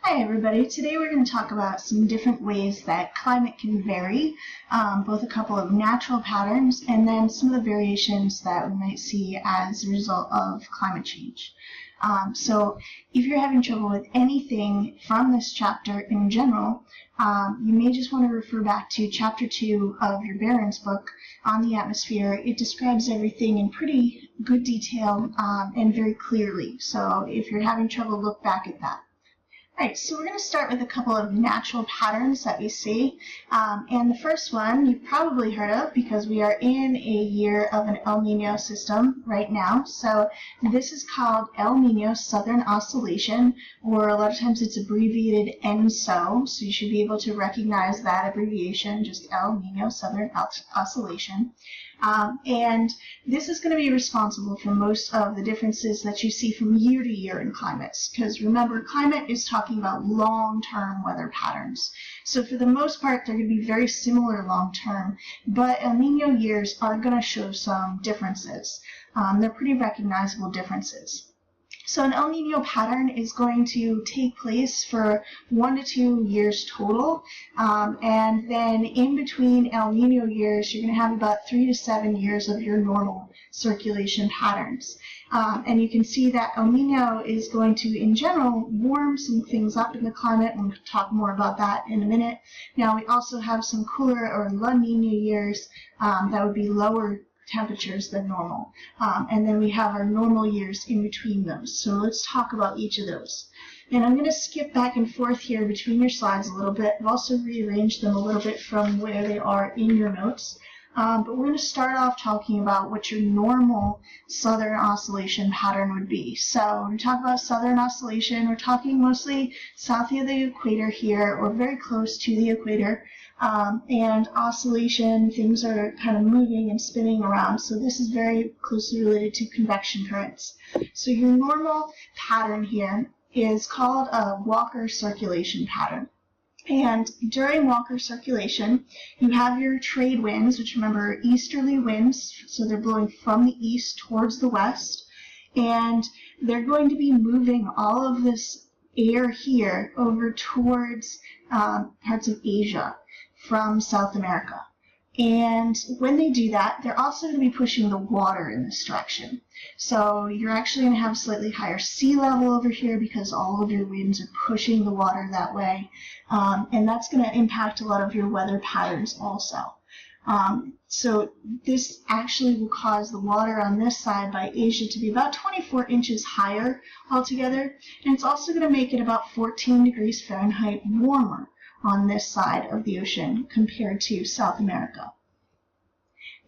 Hi everybody, today we're going to talk about some different ways that climate can vary, both a couple of natural patterns and then some of the variations that we might see as a result of climate change. So if you're having trouble with anything from this chapter in general, you may just want to refer back to chapter 2 of your Barron's book on the atmosphere. It describes everything in pretty good detail and very clearly. So if you're having trouble, look back at that. Alright, so we're going to start with a couple of natural patterns that we see. And the first one you've probably heard of because we are in a year of an El Nino system right now. So this is called El Nino Southern Oscillation, or a lot of times it's abbreviated ENSO. So you should be able to recognize that abbreviation, just El Nino Southern Oscillation. And this is going to be responsible for most of the differences that you see from year to year in climates. Because remember, climate is talking about long-term weather patterns. So for the most part, they're going to be very similar long-term, but El Nino years are going to show some differences. They're pretty recognizable differences. So an El Nino pattern is going to take place for 1 to 2 years total, and then in between El Nino years, you're going to have about 3 to 7 years of your normal circulation patterns. And you can see that El Nino is going to, in general, warm some things up in the climate, and we'll talk more about that in a minute. Now, we also have some cooler or La Nina years that would be lower temperatures than normal. And then we have our normal years in between those. So let's talk about each of those. And I'm going to skip back and forth here between your slides a little bit. I've also rearranged them a little bit from where they are in your notes. But we're going to start off talking about what your normal southern oscillation pattern would be. So when we talk about southern oscillation, we're talking mostly south of the equator here, or very close to the equator. And oscillation, things are kind of moving and spinning around. So this is very closely related to convection currents. So your normal pattern here is called a Walker circulation pattern. And during Walker circulation, you have your trade winds, which remember are easterly winds, so they're blowing from the east towards the west, and they're going to be moving all of this air here over towards parts of Asia from South America. And when they do that, they're also going to be pushing the water in this direction. So you're actually going to have slightly higher sea level over here because all of your winds are pushing the water that way. And that's going to impact a lot of your weather patterns also. So this actually will cause the water on this side by Asia to be about 24 inches higher altogether. And it's also going to make it about 14 degrees Fahrenheit warmer on this side of the ocean compared to South America.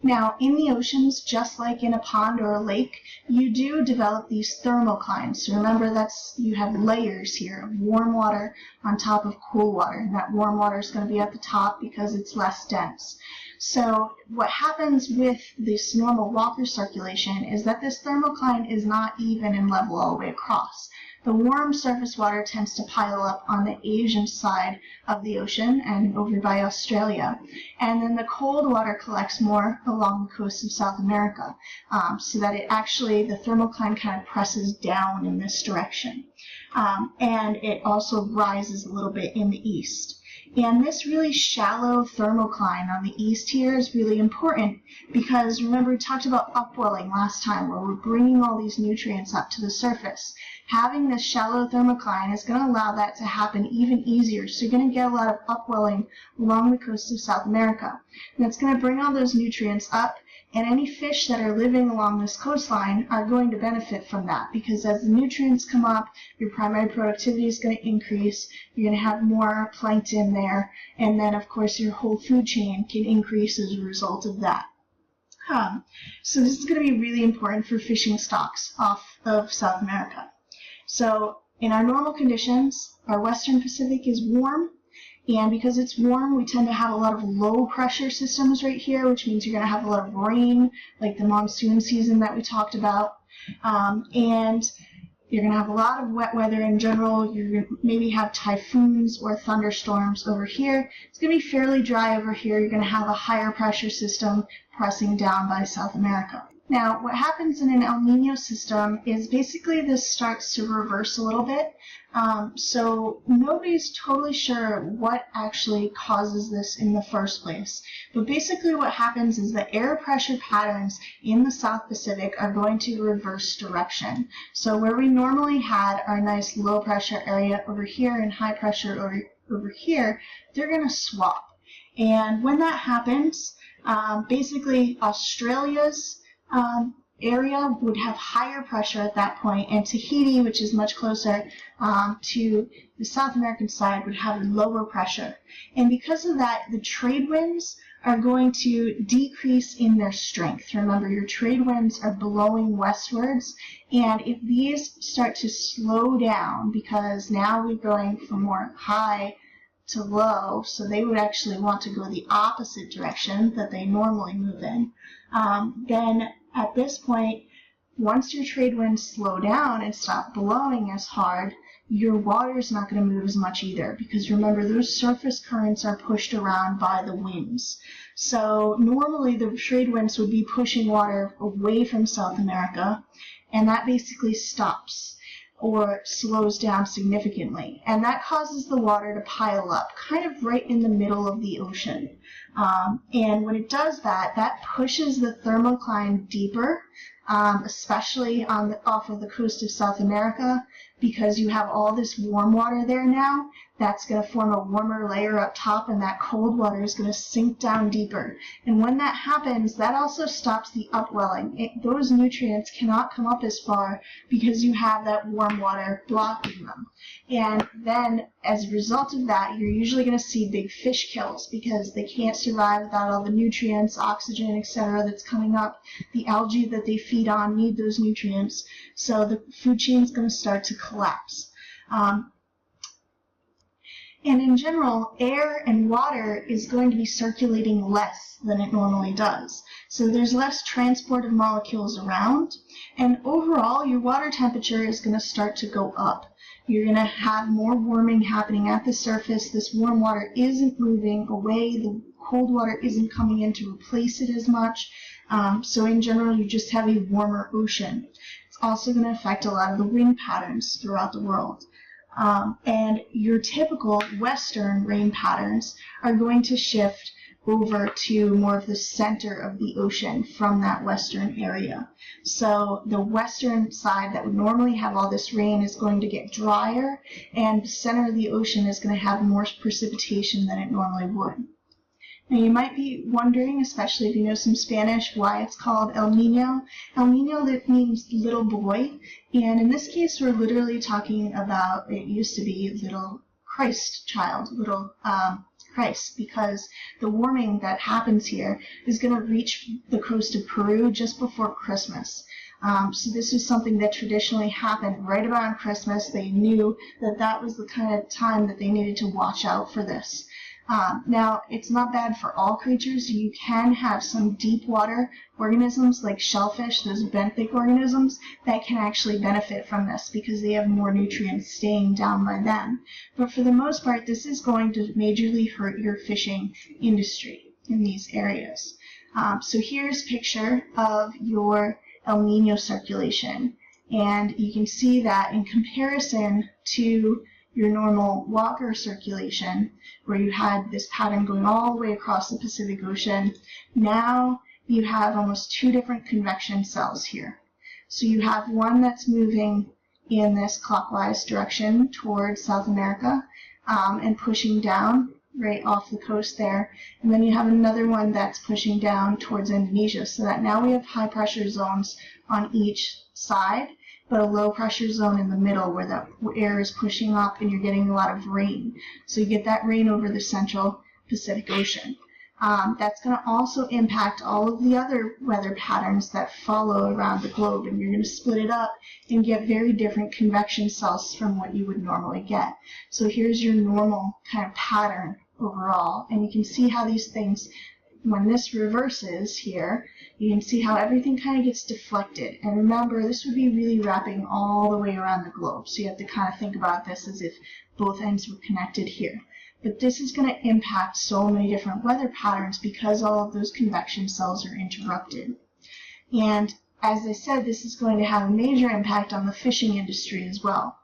Now, in the oceans, just like in a pond or a lake, you do develop these thermoclines. So remember, you have layers here of warm water on top of cool water. And that warm water is going to be at the top because it's less dense. So what happens with this normal Walker circulation is that this thermocline is not even and level all the way across. The warm surface water tends to pile up on the Asian side of the ocean and over by Australia. And then the cold water collects more along the coast of South America, so that the thermocline kind of presses down in this direction. And it also rises a little bit in the east. And this really shallow thermocline on the east here is really important because remember we talked about upwelling last time where we're bringing all these nutrients up to the surface. Having this shallow thermocline is going to allow that to happen even easier. So you're going to get a lot of upwelling along the coast of South America. And it's going to bring all those nutrients up, and any fish that are living along this coastline are going to benefit from that because as the nutrients come up, your primary productivity is going to increase, you're going to have more plankton there, and then of course your whole food chain can increase as a result of that. So this is going to be really important for fishing stocks off of South America. So in our normal conditions, our Western Pacific is warm, and because it's warm, we tend to have a lot of low pressure systems right here, which means you're going to have a lot of rain, like the monsoon season that we talked about. And you're going to have a lot of wet weather in general. You're going to maybe have typhoons or thunderstorms over here. It's going to be fairly dry over here. You're going to have a higher pressure system pressing down by South America. Now, what happens in an El Nino system is basically this starts to reverse a little bit. So nobody's totally sure what actually causes this in the first place. But basically what happens is the air pressure patterns in the South Pacific are going to reverse direction. So where we normally had our nice low pressure area over here and high pressure over here, they're going to swap. And when that happens, basically Australia's area would have higher pressure at that point, and Tahiti, which is much closer to the South American side, would have lower pressure. And because of that, the trade winds are going to decrease in their strength. Remember, your trade winds are blowing westwards, and if these start to slow down, because now we're going from more high to low, so they would actually want to go the opposite direction that they normally move in, then at this point, once your trade winds slow down and stop blowing as hard, your water is not going to move as much either, because remember, those surface currents are pushed around by the winds. So normally the trade winds would be pushing water away from South America, and that basically stops or slows down significantly. And that causes the water to pile up kind of right in the middle of the ocean. And when it does that, that pushes the thermocline deeper, especially off of the coast of South America, because you have all this warm water there now. That's going to form a warmer layer up top, and that cold water is going to sink down deeper. And when that happens, that also stops the upwelling. Those nutrients cannot come up as far because you have that warm water blocking them. And then, as a result of that, you're usually going to see big fish kills because they can't survive without all the nutrients, oxygen, etc. that's coming up. The algae that they feed on need those nutrients, so the food chain is going to start to collapse. And in general, air and water is going to be circulating less than it normally does. So there's less transport of molecules around, and overall your water temperature is going to start to go up. You're going to have more warming happening at the surface. This warm water isn't moving away. The cold water isn't coming in to replace it as much. So in general, you just have a warmer ocean. It's also going to affect a lot of the wind patterns throughout the world. And your typical western rain patterns are going to shift over to more of the center of the ocean from that western area. So the western side that would normally have all this rain is going to get drier, and the center of the ocean is going to have more precipitation than it normally would. Now you might be wondering, especially if you know some Spanish, why it's called El Nino. El Nino, that means little boy, and in this case we're literally talking about, it used to be little Christ child, little Christ, because the warming that happens here is going to reach the coast of Peru just before Christmas. So this is something that traditionally happened right around Christmas. They knew that that was the kind of time that they needed to watch out for this. Now, it's not bad for all creatures. You can have some deep water organisms like shellfish, those benthic organisms, that can actually benefit from this because they have more nutrients staying down by them. But for the most part, this is going to majorly hurt your fishing industry in these areas. So here's a picture of your El Nino circulation. And you can see that in comparison to your normal water circulation, where you had this pattern going all the way across the Pacific Ocean, now you have almost two different convection cells here. So you have one that's moving in this clockwise direction towards South America and pushing down right off the coast there, and then you have another one that's pushing down towards Indonesia, so that now we have high pressure zones on each side, but a low pressure zone in the middle where the air is pushing up and you're getting a lot of rain. So you get that rain over the central Pacific Ocean. That's going to also impact all of the other weather patterns that follow around the globe, and you're going to split it up and get very different convection cells from what you would normally get. So here's your normal kind of pattern overall, and you can see how these things, when this reverses here, you can see how everything kind of gets deflected. And remember, this would be really wrapping all the way around the globe. So you have to kind of think about this as if both ends were connected here. But this is going to impact so many different weather patterns because all of those convection cells are interrupted. And as I said, this is going to have a major impact on the fishing industry as well,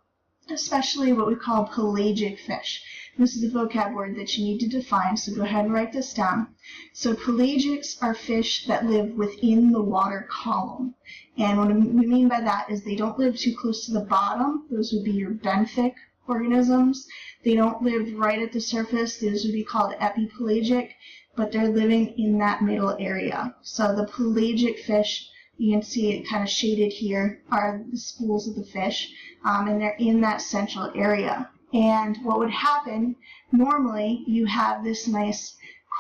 especially what we call pelagic fish. This is a vocab word that you need to define, so go ahead and write this down. So pelagics are fish that live within the water column. And what we mean by that is they don't live too close to the bottom. Those would be your benthic organisms. They don't live right at the surface. Those would be called epipelagic, but they're living in that middle area. So the pelagic fish, you can see it kind of shaded here, are the schools of the fish, and they're in that central area. And what would happen, normally you have this nice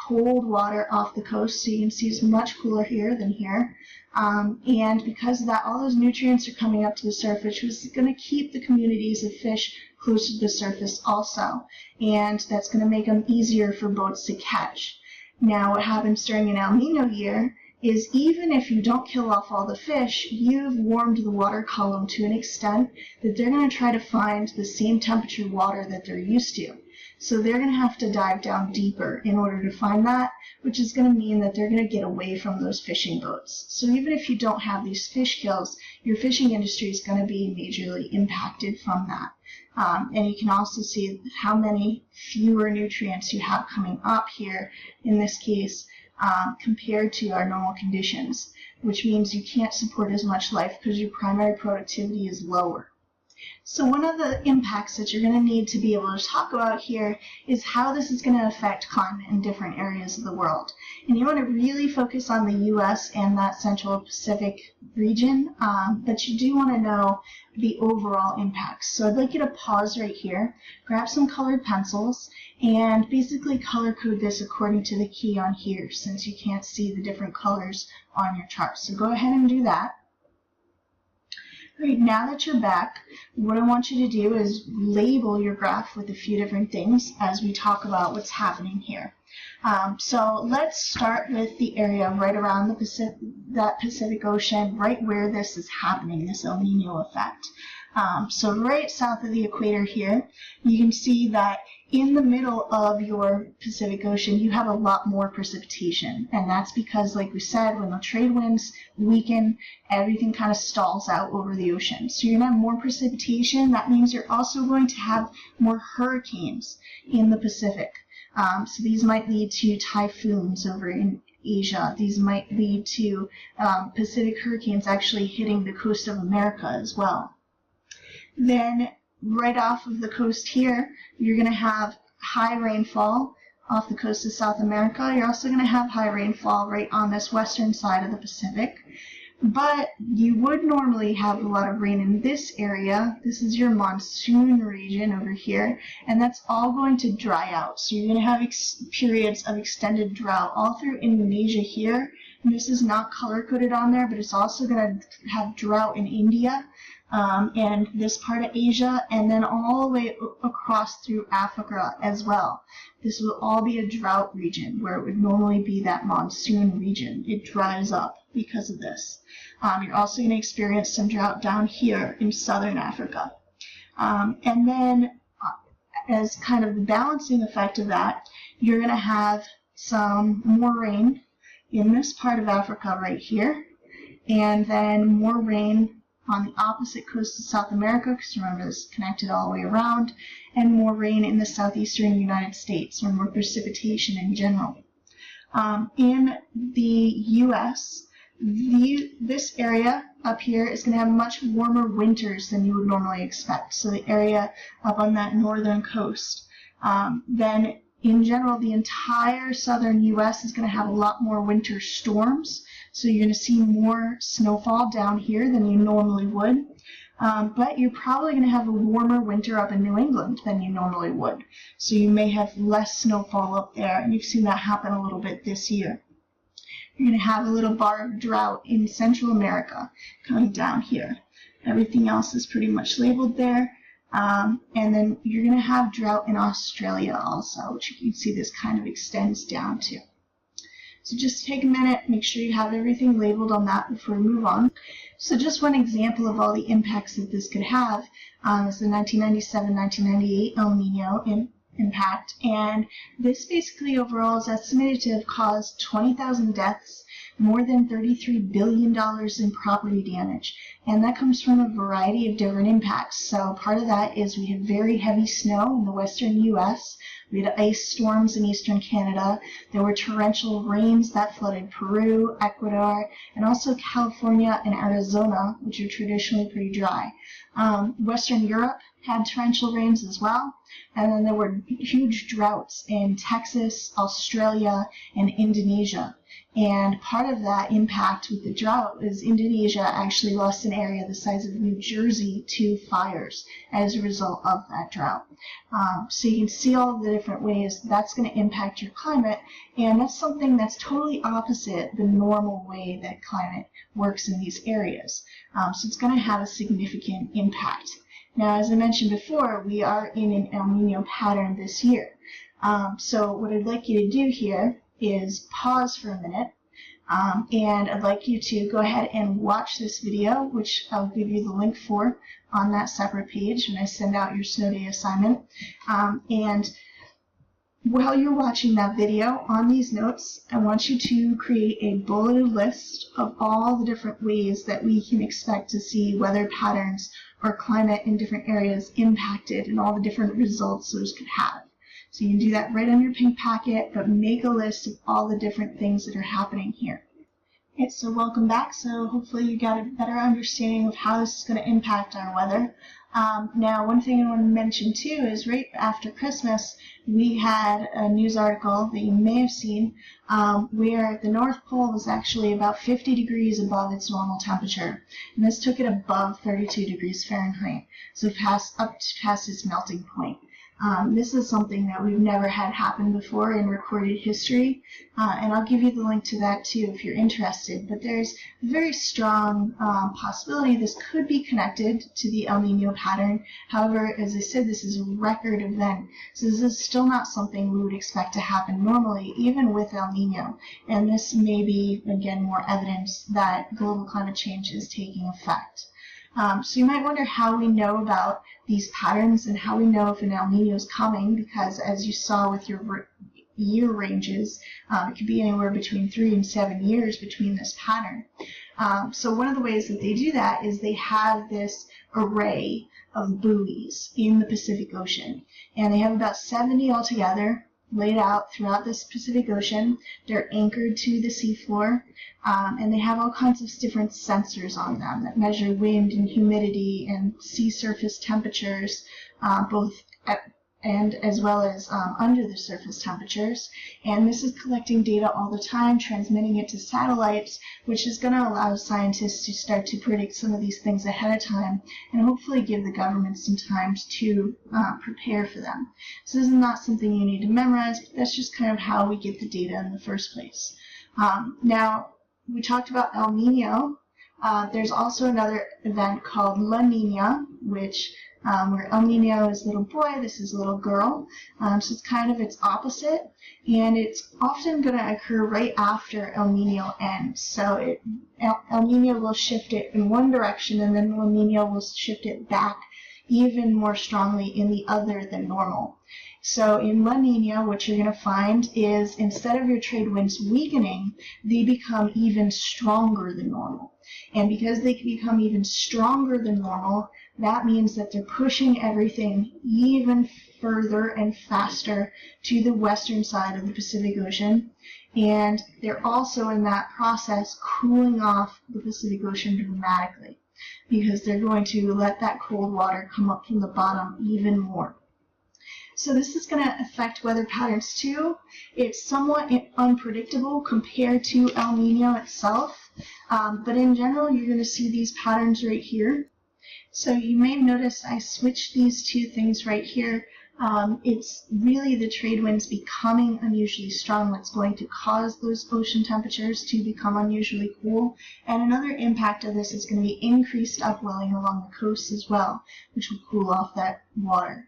cold water off the coast, so you can see it's much cooler here than here. And because of that, all those nutrients are coming up to the surface, which is going to keep the communities of fish close to the surface also. And that's going to make them easier for boats to catch. Now, what happens during an El Nino year is even if you don't kill off all the fish, you've warmed the water column to an extent that they're going to try to find the same temperature water that they're used to. So they're going to have to dive down deeper in order to find that, which is going to mean that they're going to get away from those fishing boats. So even if you don't have these fish kills, your fishing industry is going to be majorly impacted from that. And you can also see how many fewer nutrients you have coming up here, in this case, compared to our normal conditions, which means you can't support as much life because your primary productivity is lower. So one of the impacts that you're going to need to be able to talk about here is how this is going to affect climate in different areas of the world. And you want to really focus on the U.S. and that Central Pacific region, but you do want to know the overall impacts. So I'd like you to pause right here, grab some colored pencils, and basically color code this according to the key on here, since you can't see the different colors on your chart. So go ahead and do that. All right, now that you're back, what I want you to do is label your graph with a few different things as we talk about what's happening here. So let's start with the area right around the Pacific Ocean, right where this is happening, this El Nino effect. So right south of the equator here, you can see that in the middle of your Pacific Ocean, you have a lot more precipitation. And that's because, like we said, when the trade winds weaken, everything kind of stalls out over the ocean. So you're going to have more precipitation. That means you're also going to have more hurricanes in the Pacific. So these might lead to typhoons over in Asia. These might lead to Pacific hurricanes actually hitting the coast of America as well. Then right off of the coast here, you're going to have high rainfall off the coast of South America. You're also going to have high rainfall right on this western side of the Pacific. But you would normally have a lot of rain in this area. This is your monsoon region over here, and that's all going to dry out. So you're going to have periods of extended drought all through Indonesia here. And this is not color-coded on there, but it's also going to have drought in India and this part of Asia, and then all the way across through Africa as well. This will all be a drought region where it would normally be that monsoon region. It dries up because of this. You're also going to experience some drought down here in southern Africa. And then as kind of the balancing effect of that, you're going to have some more rain in this part of Africa right here, and then more rain on the opposite coast of South America, because remember this is connected all the way around, and more rain in the southeastern United States, or more precipitation in general. In the U.S., this area up here is going to have much warmer winters than you would normally expect. So the area up on that northern coast. Then in general, the entire southern U.S. is going to have a lot more winter storms. So you're going to see more snowfall down here than you normally would. But you're probably going to have a warmer winter up in New England than you normally would. So you may have less snowfall up there, and you've seen that happen a little bit this year. You're going to have a little bar of drought in Central America coming down here. Everything else is pretty much labeled there. And then you're going to have drought in Australia also, which you can see this kind of extends down to. So just take a minute, make sure you have everything labeled on that before we move on. So just one example of all the impacts that this could have is the 1997-1998 El Nino impact. And this basically overall is estimated to have caused 20,000 deaths more than $33 billion in property damage. And that comes from a variety of different impacts. So part of that is we had very heavy snow in the western U.S., we had ice storms in eastern Canada. There were torrential rains that flooded Peru, Ecuador, and also California and Arizona, which are traditionally pretty dry. Western Europe had torrential rains as well. And then there were huge droughts in Texas, Australia, and Indonesia. And part of that impact with the drought is Indonesia actually lost an area the size of New Jersey to fires as a result of that drought. So you can see all the different ways that's going to impact your climate, and that's something that's totally opposite the normal way that climate works in these areas. So it's going to have a significant impact. Now, as I mentioned before, we are in an El Nino pattern this year. So what I'd like you to do here is pause for a minute, and I'd like you to go ahead and watch this video, which I'll give you the link for on that separate page when I send out your snow day assignment. And while you're watching that video, on these notes, I want you to create a bulleted list of all the different ways that we can expect to see weather patterns or climate in different areas impacted and all the different results those could have. So you can do that right on your pink packet, but make a list of all the different things that are happening here. Okay, so welcome back. So hopefully you got a better understanding of how this is going to impact our weather. Now, one thing I want to mention too is right after Christmas, we had a news article that you may have seen where the North Pole was actually about 50 degrees above its normal temperature. And this took it above 32 degrees Fahrenheit, so past its melting point. This is something that we've never had happen before in recorded history, and I'll give you the link to that too if you're interested. But there's a very strong possibility this could be connected to the El Nino pattern. However, as I said, this is a record event, so this is still not something we would expect to happen normally, even with El Nino. And this may be, again, more evidence that global climate change is taking effect. So you might wonder how we know about these patterns and how we know if an El Nino is coming, because as you saw with your year ranges, it could be anywhere between 3 and 7 years between this pattern. So one of the ways that they do that is they have this array of buoys in the Pacific Ocean, and they have about 70 altogether laid out throughout this Pacific Ocean. They're anchored to the seafloor, and they have all kinds of different sensors on them that measure wind and humidity and sea surface temperatures, both and as well as under the surface temperatures. And this is collecting data all the time, transmitting it to satellites, which is going to allow scientists to start to predict some of these things ahead of time and hopefully give the government some time to prepare for them. So this is not something you need to memorize, but that's just kind of how we get the data in the first place. Now, we talked about El Nino. There's also another event called La Nina, which where El Nino is little boy, this is little girl. So it's kind of its opposite, and it's often going to occur right after El Nino ends. So El Nino will shift it in one direction, and then La Nina will shift it back even more strongly in the other than normal. So in La Nina, what you're going to find is instead of your trade winds weakening, they become even stronger than normal. And because they can become even stronger than normal, that means that they're pushing everything even further and faster to the western side of the Pacific Ocean. And they're also in that process cooling off the Pacific Ocean dramatically, because they're going to let that cold water come up from the bottom even more. So this is going to affect weather patterns too. It's somewhat unpredictable compared to El Nino itself, but in general you're going to see these patterns right here. So you may have noticed I switched these two things right here. It's really the trade winds becoming unusually strong that's going to cause those ocean temperatures to become unusually cool. And another impact of this is going to be increased upwelling along the coast as well, which will cool off that water.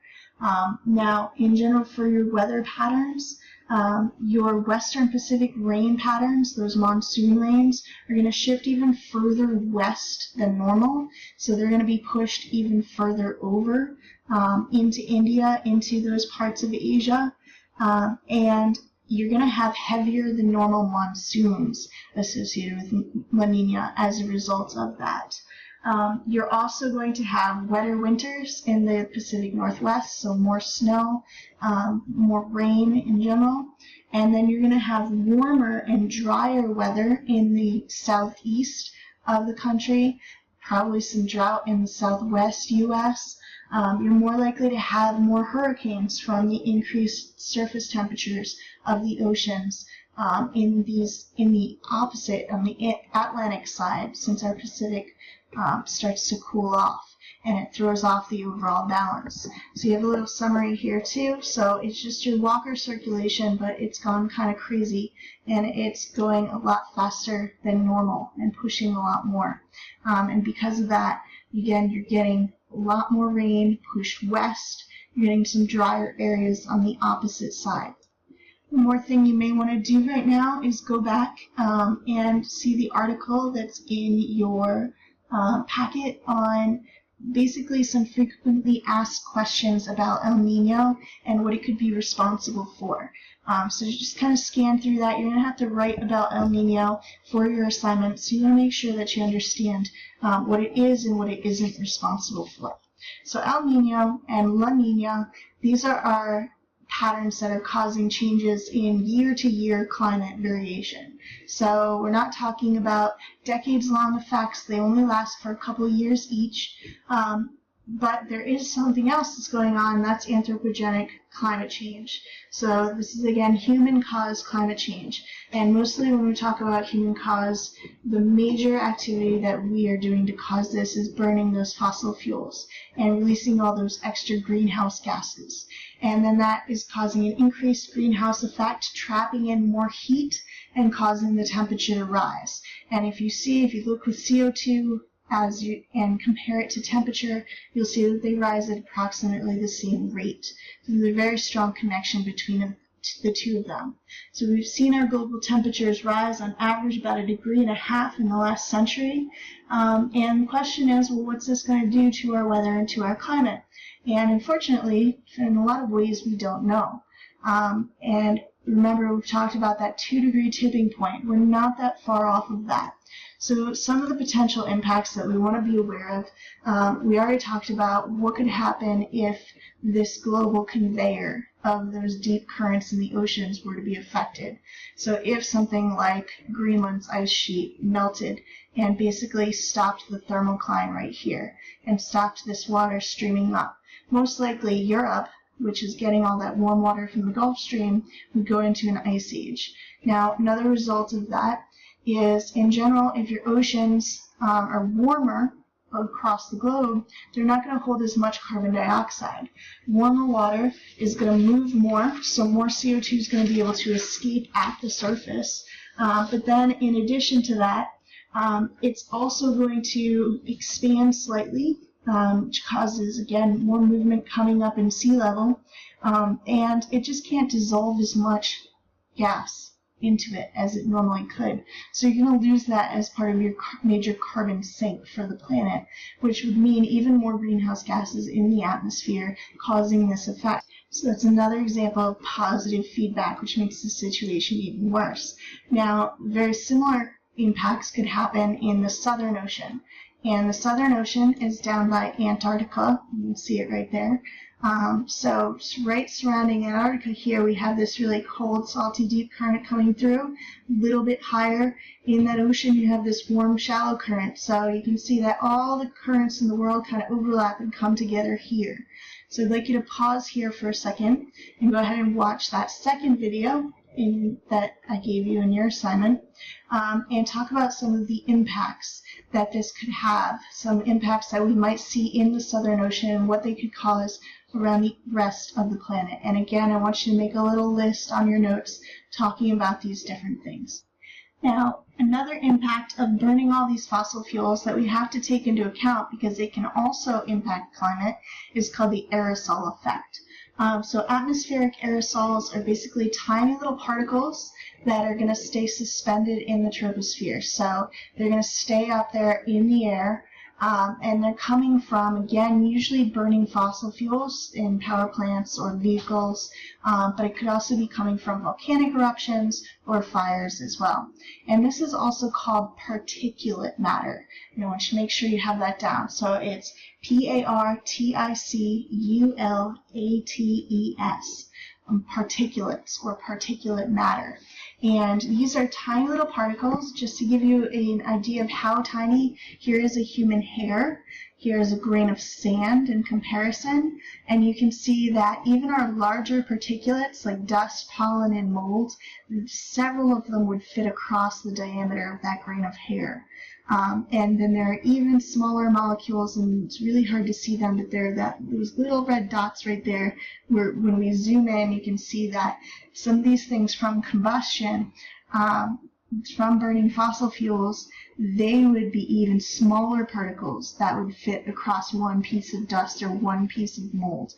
Now, in general, for your weather patterns, your western Pacific rain patterns, those monsoon rains, are going to shift even further west than normal. So they're going to be pushed even further over into India, into those parts of Asia. And you're going to have heavier than normal monsoons associated with La Nina as a result of that. You're also going to have wetter winters in the Pacific Northwest, so more snow, more rain in general. And then you're going to have warmer and drier weather in the southeast of the country, probably some drought in the southwest U.S. You're more likely to have more hurricanes from the increased surface temperatures of the oceans in the opposite, on the Atlantic side, since our Pacific starts to cool off, and it throws off the overall balance. So you have a little summary here too. So it's just your Walker circulation, but it's gone kind of crazy, and it's going a lot faster than normal and pushing a lot more. And because of that, again, you're getting a lot more rain pushed west. You're getting some drier areas on the opposite side. One more thing you may want to do right now is go back and see the article that's in your packet on basically some frequently asked questions about El Nino and what it could be responsible for. So just kind of scan through that. You're going to have to write about El Nino for your assignment, so you want to make sure that you understand what it is and what it isn't responsible for. So El Nino and La Nina, these are our patterns that are causing changes in year-to-year climate variation. So we're not talking about decades-long effects. They only last for a couple of years each. But there is something else that's going on, and that's anthropogenic climate change. So this is, again, human-caused climate change. And mostly when we talk about human-caused, the major activity that we are doing to cause this is burning those fossil fuels and releasing all those extra greenhouse gases. And then that is causing an increased greenhouse effect, trapping in more heat and causing the temperature to rise. And if you look with CO2 and compare it to temperature, you'll see that they rise at approximately the same rate. So there's a very strong connection between the two of them. So we've seen our global temperatures rise on average about 1.5 degrees in the last century. And the question is, well, what's this going to do to our weather and to our climate? And unfortunately, in a lot of ways, we don't know. And remember, we've talked about that 2-degree tipping point. We're not that far off of that. So some of the potential impacts that we want to be aware of, we already talked about what could happen if this global conveyor of those deep currents in the oceans were to be affected. So if something like Greenland's ice sheet melted and basically stopped the thermocline right here and stopped this water streaming up, most likely Europe, which is getting all that warm water from the Gulf Stream, would go into an ice age. Now, another result of that is, in general, if your oceans are warmer across the globe, they're not going to hold as much carbon dioxide. Warmer water is going to move more, so more CO2 is going to be able to escape at the surface. But then, in addition to that, it's also going to expand slightly, which causes, again, more movement coming up in sea level, and it just can't dissolve as much gas into it as it normally could. So you're going to lose that as part of your major carbon sink for the planet, which would mean even more greenhouse gases in the atmosphere causing this effect. So that's another example of positive feedback, which makes the situation even worse. Now, very similar impacts could happen in the Southern Ocean. And the Southern Ocean is down by Antarctica. You can see it right there. So right surrounding Antarctica here, we have this really cold, salty, deep current coming through. A little bit higher in that ocean, you have this warm, shallow current. So you can see that all the currents in the world kind of overlap and come together here. So I'd like you to pause here for a second and go ahead and watch that second video that I gave you in your assignment, and talk about some of the impacts that this could have, some impacts that we might see in the Southern Ocean and what they could cause around the rest of the planet. And again, I want you to make a little list on your notes talking about these different things. Now, another impact of burning all these fossil fuels that we have to take into account, because they can also impact climate, is called the aerosol effect. So atmospheric aerosols are basically tiny little particles that are going to stay suspended in the troposphere. So they're going to stay up there in the air, And they're coming from, again, usually burning fossil fuels in power plants or vehicles, but it could also be coming from volcanic eruptions or fires as well. And this is also called particulate matter. And I want you to make sure you have that down. So it's P-A-R-T-I-C-U-L-A-T-E-S, particulates or particulate matter. And these are tiny little particles. Just to give you an idea of how tiny, here is a human hair. Here is a grain of sand in comparison. And you can see that even our larger particulates like dust, pollen, and mold, several of them would fit across the diameter of that grain of hair. And then there are even smaller molecules, and it's really hard to see them, but there are those little red dots right there where when we zoom in, you can see that some of these things from combustion, from burning fossil fuels, they would be even smaller particles that would fit across one piece of dust or one piece of mold.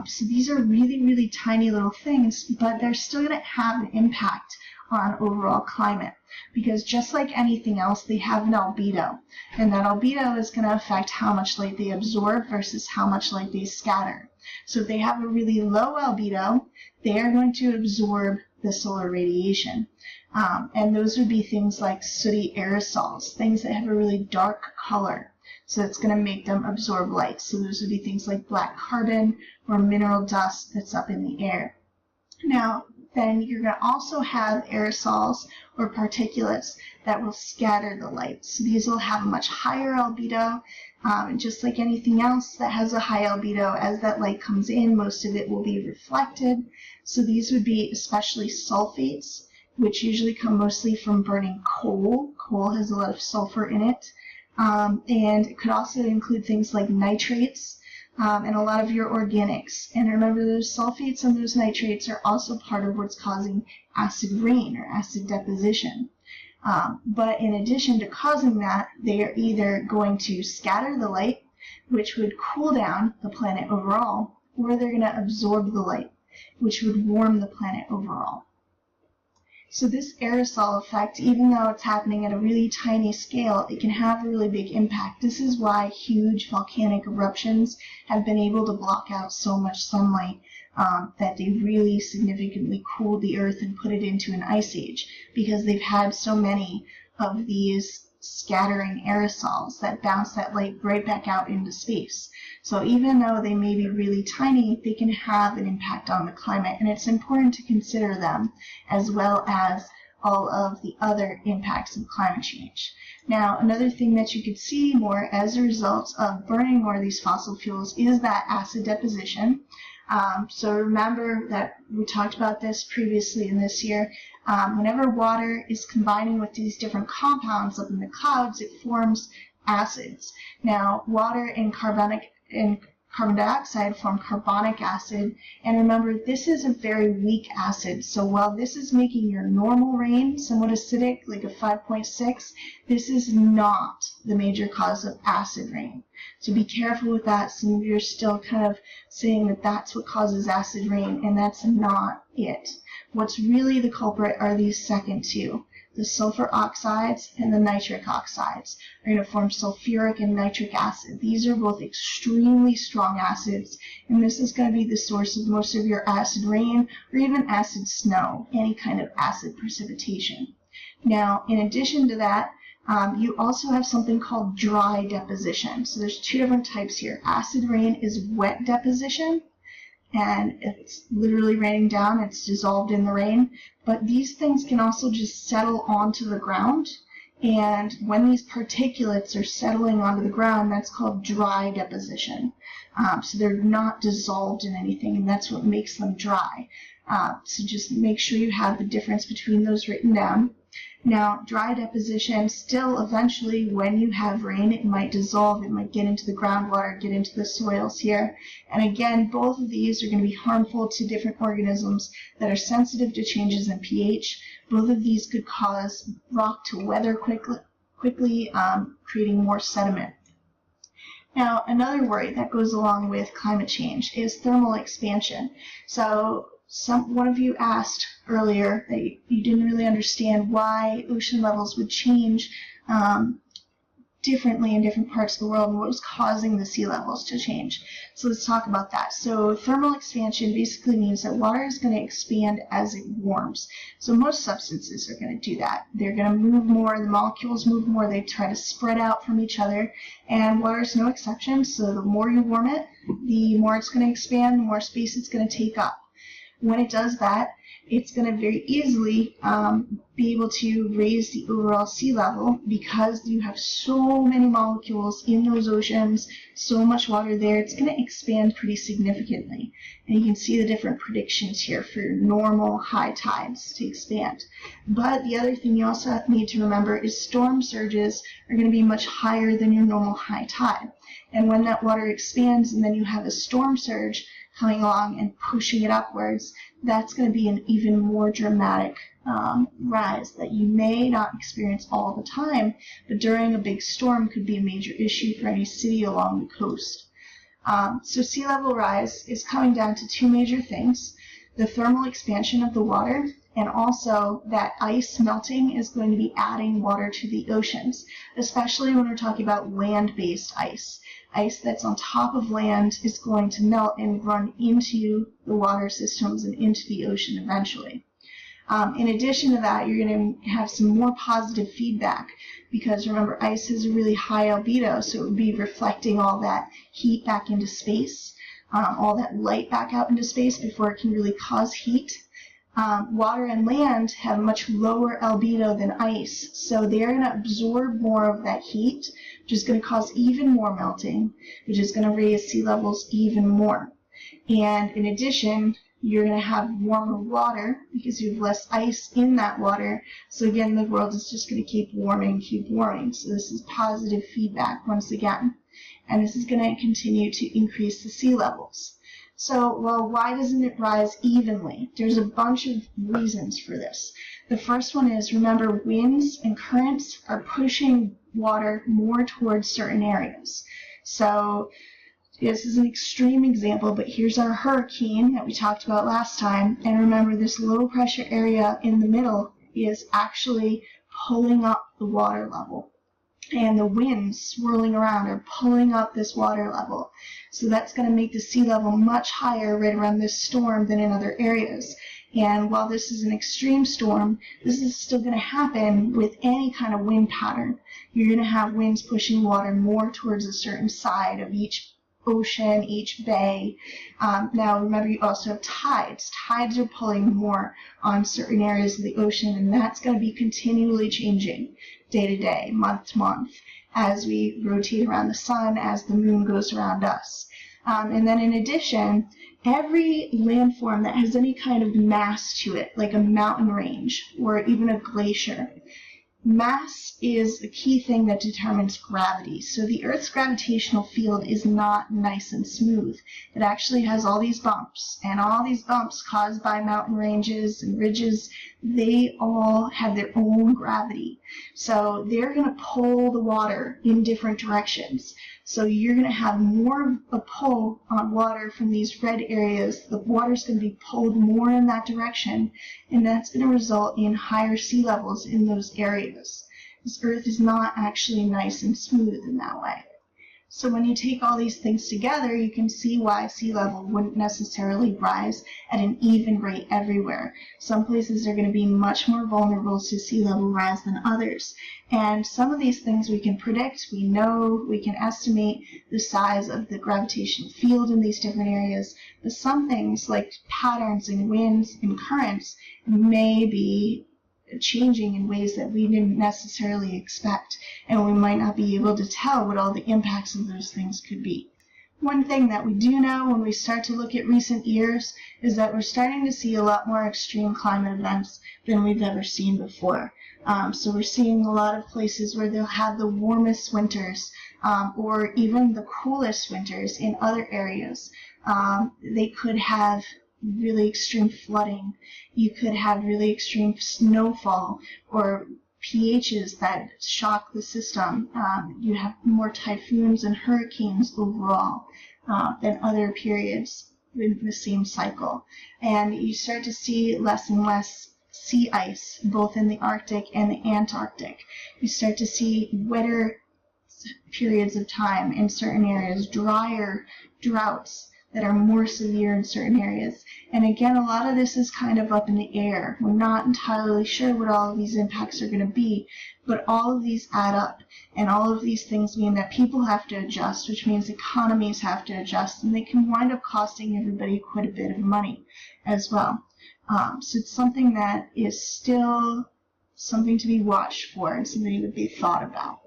So these are really, really tiny little things, but they're still going to have an impact on overall climate, because just like anything else, they have an albedo, and that albedo is going to affect how much light they absorb versus how much light they scatter. So if they have a really low albedo, they are going to absorb the solar radiation. And those would be things like sooty aerosols, things that have a really dark color. So it's going to make them absorb light. So those would be things like black carbon or mineral dust that's up in the air. Now, then you're going to also have aerosols or particulates that will scatter the light. So these will have a much higher albedo. And just like anything else that has a high albedo, as that light comes in, most of it will be reflected. So these would be especially sulfates, which usually come mostly from burning coal. Coal has a lot of sulfur in it. And it could also include things like nitrates, and a lot of your organics. And remember, those sulfates and those nitrates are also part of what's causing acid rain or acid deposition. But in addition to causing that, they are either going to scatter the light, which would cool down the planet overall, or they're going to absorb the light, which would warm the planet overall. So this aerosol effect, even though it's happening at a really tiny scale, it can have a really big impact. This is why huge volcanic eruptions have been able to block out so much sunlight that they really significantly cooled the Earth and put it into an ice age, because they've had so many of these scattering aerosols that bounce that light right back out into space. So even though they may be really tiny, they can have an impact on the climate, and it's important to consider them as well as all of the other impacts of climate change. Now, another thing that you could see more as a result of burning more of these fossil fuels is that acid deposition. So remember that we talked about this previously in this year. Whenever water is combining with these different compounds up in the clouds, it forms acids. Now, water and carbon dioxide form carbonic acid, and remember, this is a very weak acid. So while this is making your normal rain somewhat acidic, like a 5.6, this is not the major cause of acid rain. So be careful with that. Some of you are still kind of saying that that's what causes acid rain, and that's not it. What's really the culprit are these second two. The sulfur oxides and the nitric oxides are going to form sulfuric and nitric acid. These are both extremely strong acids, and this is going to be the source of most of your acid rain or even acid snow, any kind of acid precipitation. Now, in addition to that, you also have something called dry deposition. So there's two different types here. Acid rain is wet deposition, and it's literally raining down, it's dissolved in the rain. But these things can also just settle onto the ground, and when these particulates are settling onto the ground, that's called dry deposition. So they're not dissolved in anything, and that's what makes them dry. So just make sure you have the difference between those written down. Now, dry deposition, still eventually when you have rain, it might dissolve, it might get into the groundwater, get into the soils here. And again, both of these are going to be harmful to different organisms that are sensitive to changes in pH. Both of these could cause rock to weather quickly, creating more sediment. Now, another worry that goes along with climate change is thermal expansion. So one of you asked earlier that you didn't really understand why ocean levels would change differently in different parts of the world and what was causing the sea levels to change. So let's talk about that. So thermal expansion basically means that water is going to expand as it warms. So most substances are going to do that. They're going to move more, the molecules move more, they try to spread out from each other, and water is no exception. So the more you warm it, the more it's going to expand, the more space it's going to take up. When it does that, it's going to very easily be able to raise the overall sea level because you have so many molecules in those oceans, so much water there. It's going to expand pretty significantly. And you can see the different predictions here for normal high tides to expand. But the other thing you also need to remember is storm surges are going to be much higher than your normal high tide. And when that water expands and then you have a storm surge coming along and pushing it upwards, that's going to be an even more dramatic rise that you may not experience all the time, but during a big storm could be a major issue for any city along the coast. So sea level rise is coming down to two major things: the thermal expansion of the water, and also that ice melting is going to be adding water to the oceans, especially when we're talking about land-based ice. Ice that's on top of land is going to melt and run into the water systems and into the ocean eventually. In addition to that, you're going to have some more positive feedback because remember, ice has a really high albedo, so it would be reflecting all that heat back into space, all that light back out into space before it can really cause heat. Water and land have much lower albedo than ice, so they're going to absorb more of that heat, which is going to cause even more melting, which is going to raise sea levels even more. And in addition, you're going to have warmer water because you have less ice in that water. So again, the world is just going to keep warming. So this is positive feedback once again. And this is going to continue to increase the sea levels. So, well, why doesn't it rise evenly? There's a bunch of reasons for this. The first one is, remember, winds and currents are pushing water more towards certain areas. So this is an extreme example, but here's our hurricane that we talked about last time. And remember, this low pressure area in the middle is actually pulling up the water level. And the winds swirling around are pulling up this water level. So that's going to make the sea level much higher right around this storm than in other areas. And while this is an extreme storm, this is still going to happen with any kind of wind pattern. You're going to have winds pushing water more towards a certain side of each ocean, each bay. Now remember, you also have tides. Tides are pulling more on certain areas of the ocean, and that's going to be continually changing day to day, month to month, as we rotate around the sun, as the moon goes around us. And then in addition, every landform that has any kind of mass to it, like a mountain range or even a glacier, mass is a key thing that determines gravity. So the Earth's gravitational field is not nice and smooth. It actually has all these bumps, and all these bumps caused by mountain ranges and ridges, they all have their own gravity. So they're going to pull the water in different directions. So you're going to have more of a pull on water from these red areas. The water's going to be pulled more in that direction, and that's going to result in higher sea levels in those areas. This Earth is not actually nice and smooth in that way. So when you take all these things together, you can see why sea level wouldn't necessarily rise at an even rate everywhere. Some places are going to be much more vulnerable to sea level rise than others. And some of these things we can predict, we know, we can estimate the size of the gravitational field in these different areas. But some things like patterns in winds and currents may be changing in ways that we didn't necessarily expect, and we might not be able to tell what all the impacts of those things could be. One thing that we do know when we start to look at recent years is that we're starting to see a lot more extreme climate events than we've ever seen before. So we're seeing a lot of places where they'll have the warmest winters or even the coolest winters in other areas. They could have really extreme flooding. You could have really extreme snowfall or pHs that shock the system. You have more typhoons and hurricanes overall than other periods in the same cycle. And you start to see less and less sea ice, both in the Arctic and the Antarctic. You start to see wetter periods of time in certain areas, drier droughts that are more severe in certain areas. And again, a lot of this is kind of up in the air. We're not entirely sure what all of these impacts are going to be, but all of these add up, and all of these things mean that people have to adjust, which means economies have to adjust, and they can wind up costing everybody quite a bit of money as well. So it's something that is still something to be watched for and something to be thought about.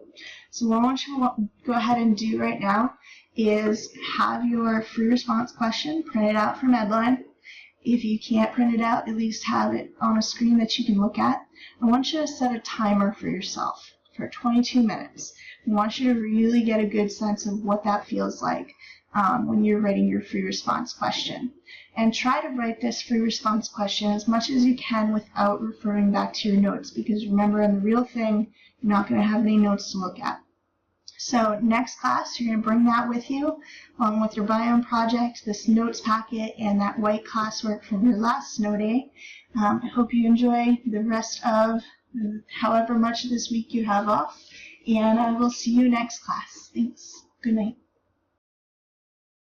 So what I want you to go ahead and do right now is have your free response question printed out from Medline. If you can't print it out, at least have it on a screen that you can look at. I want you to set a timer for yourself for 22 minutes. I want you to really get a good sense of what that feels like when you're writing your free response question. And try to write this free response question as much as you can without referring back to your notes, because remember, in the real thing, you're not going to have any notes to look at. So next class, you're going to bring that with you, along with your biome project, this notes packet, and that white classwork from your last snow day. I hope you enjoy the rest of however much of this week you have off, and I will see you next class. Thanks. Good night.